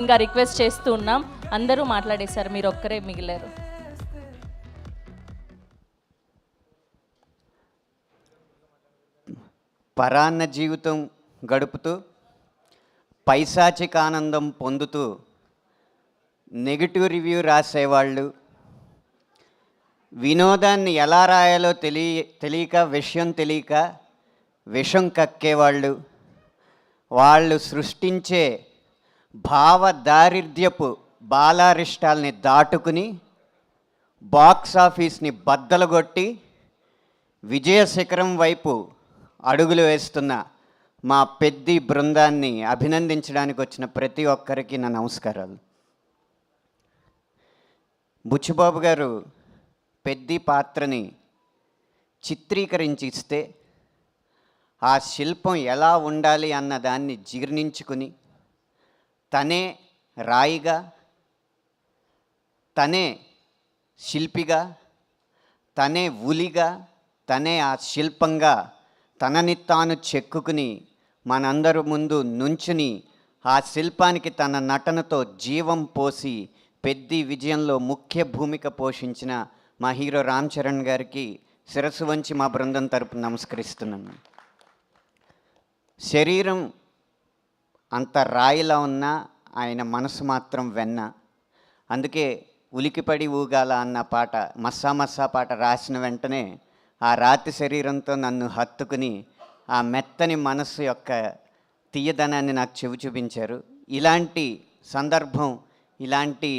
ఇంకా రిక్వెస్ట్ చేస్తూ ఉన్నాం. అందరూ మాట్లాడేశారు, మీరు ఒక్కరే మిగిలారు. పరాన్న జీవితం గడుపుతూ పైశాచిక ఆనందం పొందుతూ నెగిటివ్ రివ్యూ రాసేవాళ్ళు, వినోదాన్ని ఎలా రాయాలో తెలియక విషయం తెలియక విషం కక్కేవాళ్ళు, వాళ్ళు సృష్టించే భావ దారిద్ర్యపు బాలారిష్టాల్ని దాటుకుని బాక్స్ ఆఫీస్ని బద్దలుగొట్టి విజయ శిఖరం వైపు అడుగులు వేస్తున్న మా పెద్ది బృందాన్ని అభినందించడానికి వచ్చిన ప్రతి ఒక్కరికి నా నమస్కారాలు. బుచ్చిబాబు గారు పెద్ది పాత్రని చిత్రీకరించి ఇస్తే ఆ శిల్పం ఎలా ఉండాలి అన్న దాన్ని జీర్ణించుకుని తనే రాయిగా, తనే శిల్పిగా, తనే ఉలిగా, తనే ఆ శిల్పంగా తనని తాను చెక్కుకుని మనందరి ముందు నుంచుని ఆ శిల్పానికి తన నటనతో జీవం పోసి పెద్ది విజయంలో ముఖ్య భూమిక పోషించిన మా హీరో రామ్ చరణ్ గారికి శిరస్సు వంచి మా బృందం తరపున నమస్కరిస్తున్నాను. శరీరం అంత రాయిలా ఉన్నా ఆయన మనసు మాత్రం వెన్న. అందుకే ఉలికిపడి ఊగాల అన్న పాట, మస్సా మస్సా పాట రాసిన వెంటనే ఆ రాతి శరీరంతో నన్ను హత్తుకుని ఆ మెత్తని మనసు యొక్క తీయదనాన్ని నాకు చెవి చూపించారు. ఇలాంటి సందర్భం, ఇలాంటి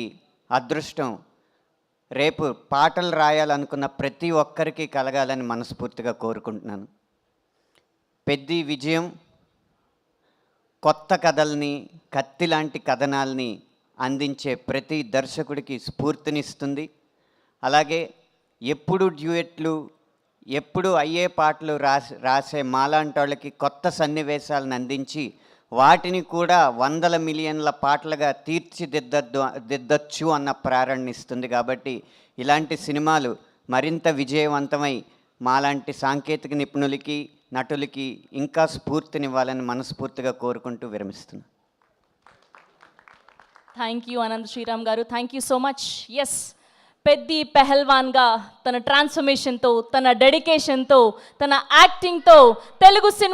అదృష్టం రేపు పాటలు రాయాలనుకున్న ప్రతి ఒక్కరికి కలగాలని మనస్ఫూర్తిగా కోరుకుంటున్నాను. పెద్ది విజయం కొత్త కథల్ని, కత్తి లాంటి కథనాల్ని అందించే ప్రతి దర్శకుడికి స్ఫూర్తినిస్తుంది. అలాగే ఎప్పుడు డ్యూయెట్లు, ఎప్పుడు అయ్యే పాటలు రాసే మాలాంటి వాళ్ళకి కొత్త సన్నివేశాలను అందించి వాటిని కూడా 100 మిలియన్ల పాటలుగా తీర్చిదిద్దచ్చు అన్న ప్రేరణ ఇస్తుంది. కాబట్టి ఇలాంటి సినిమాలు మరింత విజయవంతమై మాలాంటి సాంకేతిక నిపుణులకి, నటులకి ఇంకా స్ఫూర్తినివ్వాలని మనస్ఫూర్తిగా కోరుకుంటూ విరమిస్తున్నాను. థ్యాంక్ యూ అనంత్ శ్రీరామ్ గారు, thank you so much. Yes, Peddi పెహల్వాన్గా తన ట్రాన్స్ఫర్మేషన్తో, తన డెడికేషన్తో, తన యాక్టింగ్తో తెలుగు సినిమా